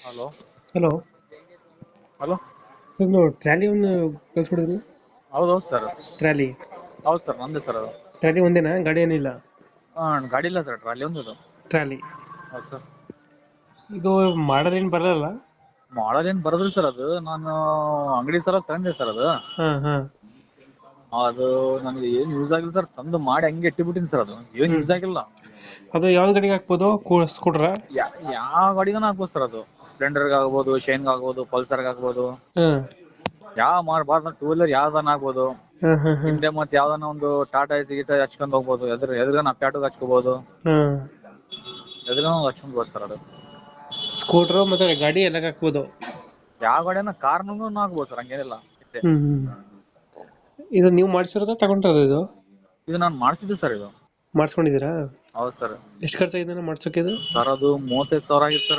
Hello. Hello. Hello. Sir ನೀವು trolley ಒಂದು ಕಳ್ಸ್ಕೊಡಿದ್ರಿ. ಹೌದೌದು ಸರ್. ಟ್ರ್ಯಾಲಿ ಹೌದು ಸರ್, ನಂದೇ ಸರ್ ಅದು. ಟ್ರ್ಯಾಲಿ ಒಂದೇನಾ, ಗಾಡಿ ಏನಿಲ್ಲ? ಗಾಡಿ ಇಲ್ಲ ಸರ್, ಟ್ರಾಲಿ ಒಂದು ಅದು. ಟ್ರ್ಯಾಲಿ ಹೌದು ಸರ್. ಇದು ಮಾಡಲ್ ಏನು ಬರಲ್ಲ? ಮಾಡೋದೇನು ಬರೋದಿಲ್ಲ ಸರ್, ಅದು ನಾನು ಅಂಗಡಿ ಸಲ ತಂದೆ ಸರ್ ಅದು. ಹಾಂ ಹಾಂ. ಅದು ನನಗೆ ಏನು ಯೂಸ್ ಆಗಿಲ್ಲ ಸರ್, ತಂದು ಮಾಡಿ ಹಂಗೆ ಇಟ್ಟಿಬಿಟ್ಟಿನಿ ಸರ್, ಅದು ಏನು ಹ್ಞೂ. ಯೂಸ್ ಆಗಿಲ್ಲ. ಅದು ಯಾವ ಗಾಡಿಗೆ ಹಾಕ್ಬೋದು? ಸ್ಕೂಟ್ರಾ? ಯಾವ ಗಾಡಿಗೂ ಹಾಕ್ಬೋದು ಸರ್ ಅದು. ಸ್ಪ್ಲೆಂಡರ್ಗೆ ಆಗ್ಬೋದು, ಶೈನ್ಗೆ ಆಗ್ಬೋದು, ಪಲ್ಸರ್ಗೆ ಆಗ್ಬೋದು. ಹಾಂ ಯಾವ ಮಾಡಬಾರ್ದು ಟೂ ವೀಲರ್ ಯಾವ್ದಾನ ಆಗ್ಬೋದು. ಹಾಂ ಹಾಂ ಹಾಂ ಹಿಂದೆ ಮತ್ತೆ ಯಾವ್ದಾನ ಒಂದು ಟಾಟಾ ಎಸಿ ಗೀಟ ಹಚ್ಕೊಂಡು ಹೋಗ್ಬೋದು, ಎದುರುಗನ ಪ್ಯಾಟುಗೆ ಹಚ್ಕೋಬಹುದು, ಹಾಂ. ಎದುರುಗನ ಹಚ್ಕೊಬೋದು ಸರ್ ಅದು. ಸ್ಕೂಟ್ರು ಮತ್ತು ಗಾಡಿ ಎಲ್ಲ ಹಾಕ್ಬೋದು? ಯಾವ ಗಾಡಿನ ಕಾರ್ನೂ ಹಾಕ್ಬೋದು ಸರ್, ಹಂಗೇನಿಲ್ಲ. ಹ್ಞೂ ಹ್ಞೂ. ಇದು ನೀವು ಮಾಡಿಸಿರೋದಾ ತಗೊಂಡಿರೋದು ಇದು? ಇದು ನಾನು ಮಾಡಿಸಿದ್ದೆ ಸರ್ ಇದು. ಮಾಡಿಸ್ಕೊಂಡಿದ್ದೀರಾ? ಹೌದು ಸರ್. ಎಷ್ಟು ಖರ್ಚಾಗಿದೆ ಮಾಡ್ಸೋಕೆ ಇದು? ಸರ್ ಅದು 35,000 ಆಗಿತ್ತು ಸರ್.